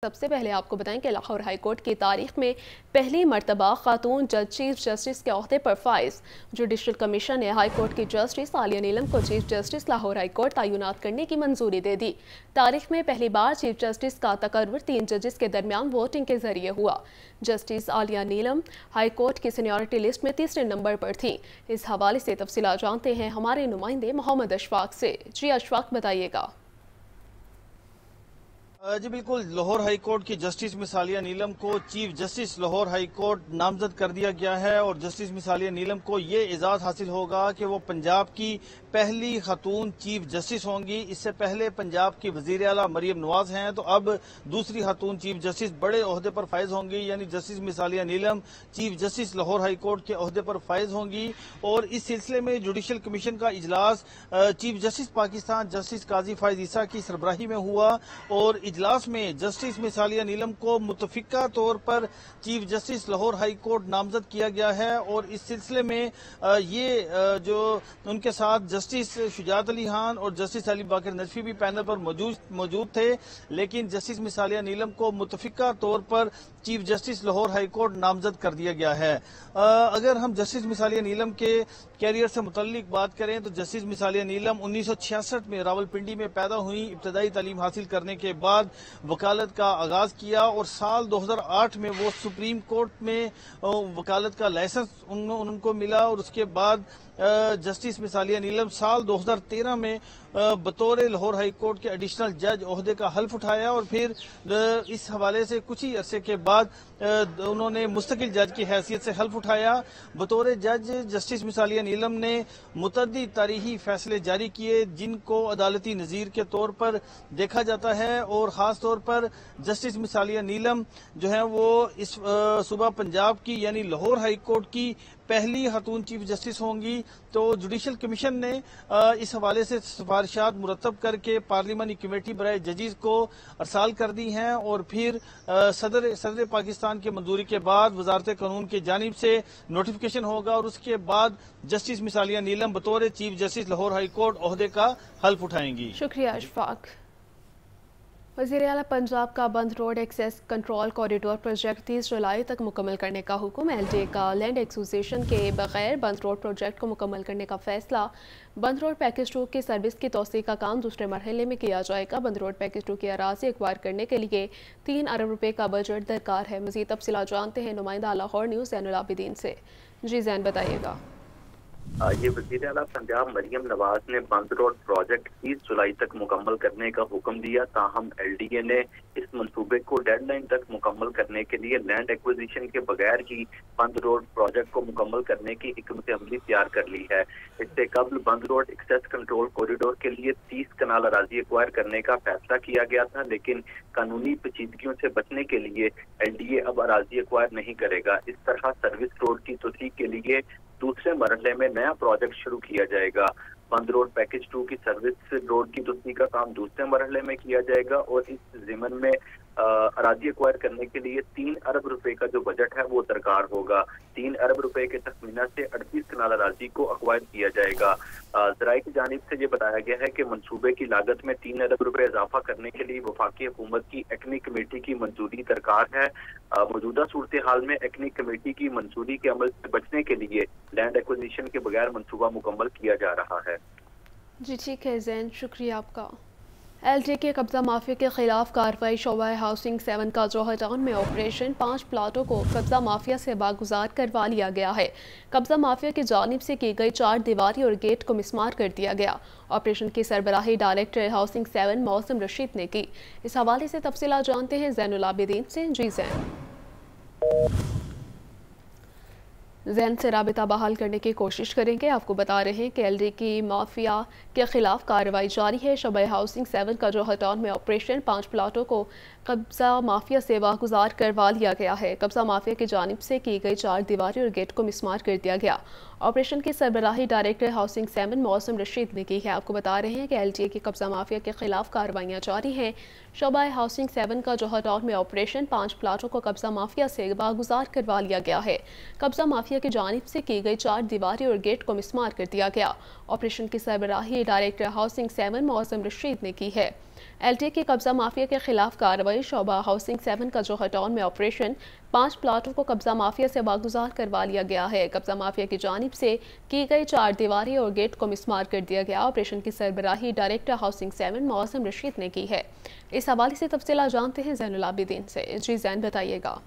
سب سے پہلے آپ کو بتائیں کہ لاہور ہائی کورٹ کی تاریخ میں پہلی مرتبہ خاتون جج چیف جسٹس کے عہدے پر فائز۔ جوڈیشل کمیشن نے ہائی کورٹ کی جسٹس عالیہ نیلم کو chief justice Lahore high court تعینات کرنے کی منظوری دے دی۔ تاریخ میں پہلی بار چیف جسٹس کا تقرر 3 ججز کے درمیان ووٹنگ کے ذریعے ہوا۔ جسٹس عالیہ نیلم ہائی کورٹ کی سینیورٹی لسٹ میں تیسرے نمبر پر تھیں۔ اس حوالے سے تفصیلات جانتے ہیں ہمارے نمائندے محمد اشفاق سے۔ جی اشفاق، بتائیے گا۔ جی بالکل، لاہور ہائی کورٹ کی جسٹس مس عالیہ نیلم کو chief justice Lahore high court نامزد کر دیا گیا ہے اور جسٹس مس عالیہ نیلم کو یہ اعزاز حاصل ہوگا کہ وہ پنجاب کی پہلی خاتون چیف جسٹس ہوں گی۔ اس سے پہلے پنجاب کی وزیر اعلیٰ مریم نواز ہیں، تو اب دوسری خاتون چیف جسٹس بڑے عہدے پر فائز ہوں گی، یعنی justice Ms Aliya Neelum chief justice Lahore high court کے عہدے پر فائز ہوں گی۔ اور اس سلسلے میں جوڈیشل کمیشن کا اجلاس چیف جسٹس پاکستان جسٹس قاضی فائز عیسیٰ کی سربراہی میں ہوا اور اجلاس میں جسٹس مس عالیہ نیلم کو متفقہ طور پر chief justice Lahore high court نامزد کیا گیا ہے۔ اور اس سلسلے میں یہ جو ان کے ساتھ جسٹس شجاعت علی خان اور جسٹس علی باقر نجفی بھی پینل پر موجود تھے، لیکن جسٹس مس عالیہ نیلم کو متفقہ طور پر chief justice Lahore high court نامزد کر دیا گیا ہے۔ اگر ہم جسٹس مس عالیہ نیلم کے کیریئر سے متعلق بات کریں تو جسٹس مس عالیہ نیلم 1966 میں راولپنڈی میں پیدا ہوئی۔ ابتدائی تعلیم حاصل کرنے کے بعد وکالت کا آغاز کیا اور سال 2008 میں وہ سپریم کورٹ میں وکالت کا لائسنس ان کو ملا اور اس کے بعد جسٹس مس عالیہ نیلم سال 2013 میں بطور لاہور ہائی کورٹ کے ایڈیشنل جج عہدے کا حلف اٹھایا اور پھر اس حوالے سے کچھ ہی عرصے کے بعد انہوں نے مستقل جج کی حیثیت سے حلف اٹھایا۔ بطور جج جسٹس مس عالیہ نیلم نے متعدد تاریخی فیصلے جاری کیے جن کو عدالتی نظیر کے طور پر دیکھا جاتا ہے، اور خاص طور پر جسٹس مس عالیہ نیلم جو ہے وہ اس صوبہ پنجاب کی یعنی لاہور ہائی کورٹ کی پہلی خاتون چیف جسٹس ہوں گی۔ تو جوڈیشل کمیشن نے اس حوالے سے سفارشات مرتب کر کے پارلیمانی کمیٹی برائے ججز کو ارسال کر دی ہیں اور پھر صدر پاکستان کی منظوری کے بعد وزارت قانون کی جانب سے نوٹیفیکیشن ہوگا اور اس کے بعد جسٹس مس عالیہ نیلم بطور chief justice Lahore high court عہدے کا حلف اٹھائیں گی۔ شکریہ اشفاق۔ وزیر اعلیٰ پنجاب کا Bund road access control corridor project 30 جولائی تک مکمل کرنے کا حکم۔ LTA کا لینڈ ایکوزیشن کے بغیر بند روڈ پروجیکٹ کو مکمل کرنے کا فیصلہ۔ بند روڈ پیکج 2 کی سروس کی توسیع کا کام دوسرے مرحلے میں کیا جائے گا۔ بند روڈ پیکج 2 کی اراضی ایکوائر کرنے کے لیے 3 ارب روپے کا بجٹ درکار ہے۔ مزید تفصیلات جانتے ہیں نمائندہ لاہور نیوز زین العابدین سے۔ جی زین، بتائیے گا۔ یہ وزیر اعلیٰ پنجاب مریم نواز نے بند روڈ پروجیکٹ 30 جولائی تک مکمل کرنے کا حکم دیا، تاہم LDA نے اس منصوبے کو ڈیڈ لائن تک مکمل کرنے کے لیے لینڈ ایکوزیشن کے بغیر ہی بند روڈ پروجیکٹ کو مکمل کرنے کی حکمت عملی تیار کر لی ہے۔ اس سے قبل بند روڈ ایکسیس کنٹرول کوریڈور کے لیے 30 کنال اراضی ایکوائر کرنے کا فیصلہ کیا گیا تھا، لیکن قانونی پیچیدگیوں سے بچنے کے لیے LDA اب اراضی ایکوائر نہیں کرے گا۔ اس طرح سروس روڈ کی توسیع کے لیے دوسرے مرحلے میں نیا پروجیکٹ شروع کیا جائے گا۔ بند روڈ پیکج 2 کی سروس روڈ کی توسیع کا کام دوسرے مرحلے میں کیا جائے گا اور اس ضمن میں اراضی ایکوائر کرنے کے لیے 3 ارب روپے کا جو بجٹ ہے وہ درکار ہوگا۔ 3 ارب روپے کے تخمینہ سے 38 کنال اراضی کو ایکوائر کیا جائے گا۔ ذرائع کی جانب سے یہ بتایا گیا ہے کہ منصوبے کی لاگت میں 3 ارب روپے اضافہ کرنے کے لیے وفاقی حکومت کی ایکنی کمیٹی کی منظوری درکار ہے۔ موجودہ صورتحال میں ایکنی کمیٹی کی منظوری کے عمل سے بچنے کے لیے لینڈ ایکوزیشن کے بغیر منصوبہ مکمل کیا جا رہا ہے۔ جی ٹھیک ہے زین، شکریہ آپ کا۔ LTA کے قبضہ مافیا کے خلاف کارروائی۔ شعبہ ہاؤسنگ 7 کا جوہر ٹاؤن میں آپریشن 5 پلاٹوں کو قبضہ مافیا سے باگزار کروا لیا گیا ہے۔ قبضہ مافیا کی جانب سے کی گئی 4 دیواری اور گیٹ کو مسمار کر دیا گیا۔ آپریشن کی سربراہی ڈائریکٹر ہاؤسنگ 7 موسم رشید نے کی۔ اس حوالے سے تفصیلات جانتے ہیں زین العابدین سے۔ جی زین سے رابطہ بحال کرنے کی کوشش کریں گے۔ آپ کو بتا رہے ہیں کہ LTA کی مافیا کے خلاف کارروائی جاری ہے۔ شعبہ ہاؤسنگ 7 کا جوہر ٹاؤن میں آپریشن 5 پلاٹوں کو قبضہ مافیا سے واگزار کروا لیا گیا ہے۔ قبضہ مافیا کی جانب سے کی گئی 4 دیواری اور گیٹ کو مسمار کر دیا گیا۔ آپریشن کی سربراہی ڈائریکٹر ہاؤسنگ 7 موسم رشید نے کی ہے۔ آپ کو بتا رہے ہیں کہ LTA کی قبضہ مافیا کے خلاف کارروائیاں جاری ہیں۔ شعبہ ہاؤسنگ 7 کا جوہر ٹاؤن میں آپریشن 5 پلاٹوں کو قبضہ مافیا سے واگزار کروا لیا گیا ہے۔ قبضہ مافیا کی جانب سے کی گئی 4 دیواری اور گیٹ کو مسمار کر دیا گیا۔ آپریشن کی سربراہی ڈائریکٹر ہاؤسنگ 7 موسم رشید نے کی ہے۔ LTA की कब्जा माफिया के खिलाफ कार्रवाई। शोभा हाउसिंग 7 का जोहर टाउन में ऑपरेशन, 5 प्लाटों को कब्जा माफिया से वागुजार करवा लिया गया है। कब्जा माफिया की जानिब से की गई 4 दीवारी और गेट को मिसमार कर दिया गया। ऑपरेशन की सरबराही डायरेक्टर हाउसिंग 7 मौसम रशीद ने की है। इस हवाले से तफसीला जानते हैं ज़ैनुल आबिदीन से। जी ज़ैन, बताइएगा।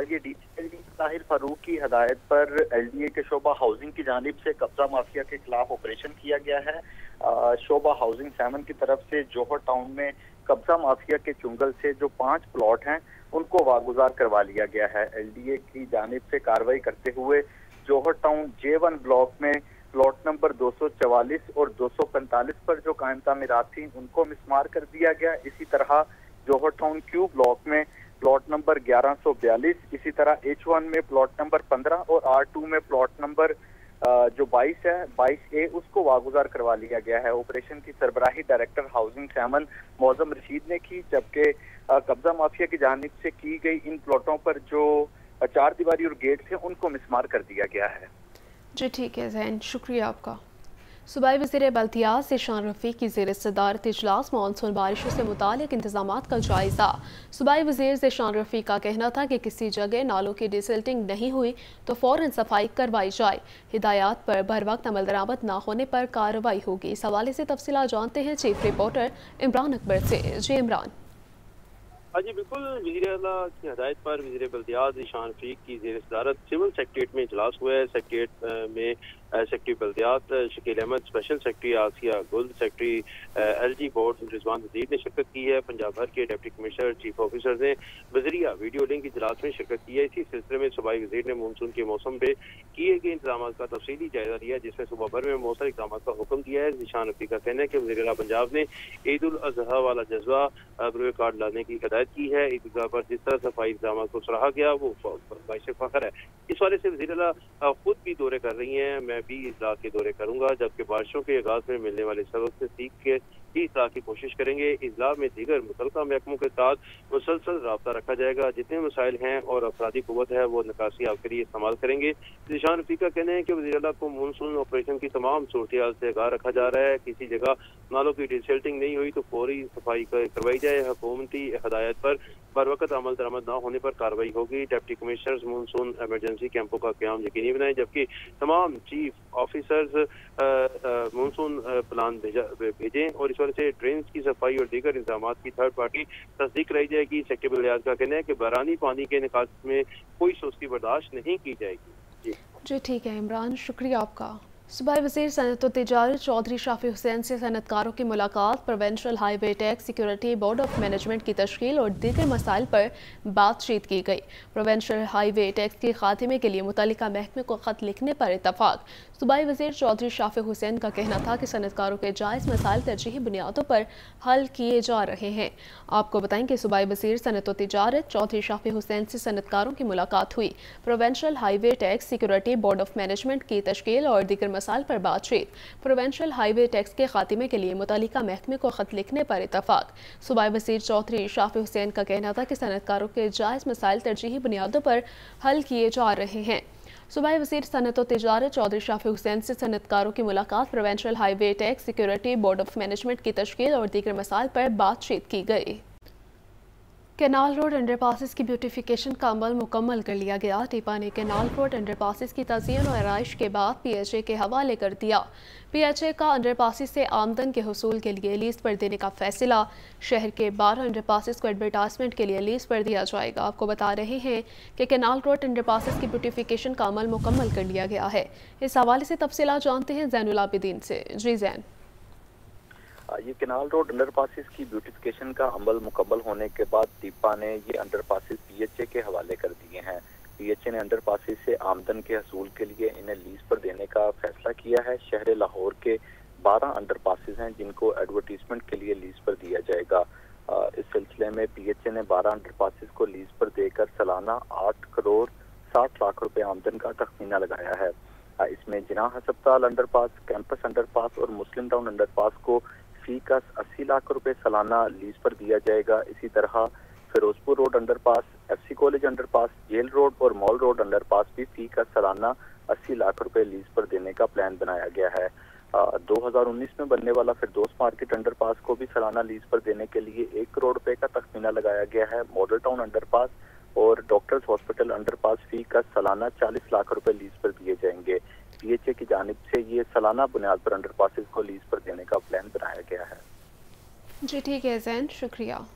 ये डीजीपी ताहिर फारूक की हदायत पर LDA के शोभा हाउसिंग की जानिब से कब्जा माफिया के खिलाफ ऑपरेशन किया गया है। शोभा हाउसिंग 7 की तरफ से जोहर टाउन में कब्जा माफिया के चुंगल से जो 5 प्लॉट हैं उनको वागुजार करवा लिया गया है। LDA की जानिब से कार्रवाई करते हुए जोहर टाउन J1 ब्लॉक में प्लॉट नंबर 244 और 245 पर जो कायम तामीरात थी उनको मिसमार कर दिया गया। इसी तरह जोहर टाउन Q ब्लॉक में प्लॉट नंबर 1142, इसी तरह H1 में प्लॉट नंबर 15 और R2 में प्लॉट नंबर जो 22 है 22A उसको वागुजार करवा लिया गया है। ऑपरेशन की सरबराही डायरेक्टर हाउसिंग 7 मौसम रशीद ने की, जबकि कब्जा माफिया की जानिब से की गई इन प्लॉटों पर जो 4 दीवारी और गेट थे उनको मिसमार कर दिया गया है। जी ठीक है ज़ैन, शुक्रिया आपका। सूबाई वज़ीर बल्दियात ज़ीशान रफ़ीक की ज़ेर सदारत इजलास मानसून बारिशों से मुताल्लिक़ इंतज़ामात का जायज़ा। सूबाई वज़ीर ज़ीशान रफ़ीक का कहना था कि किसी जगह नालों की डिसिल्टिंग नहीं हुई तो फ़ौरन सफाई करवाई जाए। हिदायत पर बर वक्त अमल दरामद न होने पर कार्रवाई होगी। इस हवाले से तफसीलात जानते हैं चीफ रिपोर्टर इमरान अकबर से। जी इमरान। हाँ जी बिल्कुल, वज़ीर आला की हदायत पर वज़ीर बल्दियात ज़ीशान रफ़ीक की ज़ेर सदारत सिविल सेक्रेटरीट में इजलास हुआ है। सेक्रेटरीट में सेक्रेटरी बल्दियात Shakeel Ahmed, special secretary Asiya Gul, secretary LG board Rizwan वज़ीर ने शिरकत की है। पंजाब भर के डिप्टी कमिश्नर, चीफ ऑफिसर्स ने वज़रिया वीडियो लिंक इजलास में शिरकत की है। इसी सिलसिले में सूबाई वज़ीर ने मानसून के मौसम पे किए गए इंतजाम का तफसीली जायजा लिया, जिसमें सुबह भर में मौसम इकदाम का हुक्म दिया है। ज़ीशान रफ़ीक का कहना है कि वज़ीर आला पंजाब ने ईद उल अज़हा वाला जज्बा बरूए कार्ड लाने की हिदायत की है। ईदगाह पर जिस तरह सफाई इंतजाम को सराहा गया वो बाइश फख्र है। इस वाले से वज़ीर आला खुद भी दौरे कर रही हैं, मैं भी इजलास के दौरे करूंगा, जबकि बारिशों के आगाज में मिलने वाले सबक से सीख के इजलास की कोशिश करेंगे। इजलास में दीगर मुतल्लिका महकमों के साथ मुसलसल रब्ता रखा जाएगा। जितने मसाइल हैं और अफरादी कुव्वत है वो निकासी आपके लिए इस्तेमाल करेंगे। ज़ीशान रफ़ीक का कहना है कि वज़ीर आला को मानसून ऑपरेशन की तमाम सूरत से आगाह रखा जा रहा है। किसी जगह नालों की डिसिल्टिंग नहीं हुई तो फौरी सफाई करवाई जाए। हुकूमती हदायत पर बर वक्त अमल दरामद न होने पर कार्रवाई होगी। डिप्टी कमिश्नर्स मानसून एमरजेंसी कैंपों का क़याम यकीनी बनाएं, जबकि तमाम चीफ ऑफिसर्स मानसून प्लान भेजें और इस वजह से ड्रेन की सफाई और दीगर इंतजाम की थर्ड पार्टी तस्दीक कराई जाएगी। सेक्रेटरी बल्दियात का कहना है कि बरानी पानी के निकास में कोई सुस्ती बर्दाश्त नहीं की जाएगी। जी ठीक है इमरान, शुक्रिया आपका। सूबाई वज़ीर सनअत व तिजारत चौधरी शाफी हुसैन से सनअतकारों की मुलाकात, provincial highway tax, security, board of management की तश्कील और दीगर मसाइल पर बातचीत की गई। प्रोवेंशल हाईवे टैक्स के खात्मे के लिए मुतल्लिका महकमे को ख़त लिखने पर इतफाक। सूबाई वज़ीर चौधरी शाफी हुसैन का कहना था कि सनअतकारों के जायज़ मसाइल तरजीही बुनियादों पर हल किए जा रहे हैं। आपको बताएं कि सूबाई वज़ीर सनअत व तिजारत चौधरी शाफी हुसैन से सनअतकारों की मुलाकात हुई। Provincial highway tax, security, board of management की तश्कील और दीगर मसाइल पर बातचीत। प्रोवेंशल हाईवे टैक्स के खात्मे के लिए मुतल्लिका महकमे को ख़त लिखने पर इतफाक। सूबाई वज़ीर चौधरी शाफी हुसैन का कहना था कि सनअतकारों के जायज़ मसाइल तरजीही बुनियादों पर हल किए जा रहे हैं। सूबाई वज़ीर सनअत व तिजारत चौधरी शाफी हुसैन से सनअतकारों की मुलाकात, provincial highway tax, security, board of management की तश्कील और दीगर मसाइल पर बातचीत की गई। कैनाल रोड अंडरपासेस की ब्यूटिफिकेशन का अमल मुकम्मल कर लिया गया। टीपा ने कैनाल रोड अंडरपासेस की तज़यीन और आराइश के बाद PHA के हवाले कर दिया। PHA का अंडरपासेस से आमदन के हुसूल के लिए लीज पर देने का फैसला। शहर के 12 अंडरपासेस को एडवर्टाइजमेंट के लिए लीज पर दिया जाएगा। आपको बता रहे हैं कि कैनाल रोड अंडरपासेस की ब्यूटिफिकेशन का अमल मुकम्मल कर लिया गया है। इस हवाले से तफसीलात जानते हैं ज़ैनुल आबिदीन से। जी ज़ैन। ये कैनाल रोड अंडरपासेस की ब्यूटिफिकेशन का अमल मुकम्मल होने के बाद टीपा ने ये अंडरपासेस PHA के हवाले कर दिए हैं। PHA ने अंडरपासेस से आमदन के हसूल के लिए इन्हें लीज पर देने का फैसला किया है। शहर लाहौर के 12 अंडरपासेस हैं जिनको एडवर्टीजमेंट के लिए लीज पर दिया जाएगा। इस सिलसिले में PHA ने 12 अंडरपासेस को लीज पर देकर सालाना 8 करोड़ 60 लाख रुपए आमदन का तखमीना लगाया है। इसमें जिनाह हस्पताल अंडरपास, कैंपस अंडरपास और मुस्लिम टाउन अंडरपास को फी का 80 लाख रुपए सालाना लीज पर दिया जाएगा। इसी तरह Firozpur road underpass, FC college underpass, jail road और मॉल रोड अंडरपास भी फी का सालाना 80 लाख रुपए लीज पर देने का प्लान बनाया गया है। 2019 میں بننے والا فردوس مارکیٹ انڈر پاس کو بھی سالانہ لیز پر دینے کے لیے 1 کروڑ روپے کا تخمینہ لگایا گیا ہے. ماڈل ٹاؤن انڈر پاس اور ڈاکٹرز ہاسپٹل انڈر پاس فی کا سالانہ 40 لاکھ روپے لیز پر دیے جائیں گے. پی ایچ اے کی جانب سے یہ سالانہ بنیاد پر انڈر پاسز کو لیز پر دینے کا پلان بنایا گیا ہے. جی ٹھیک ہے زین، شکریہ.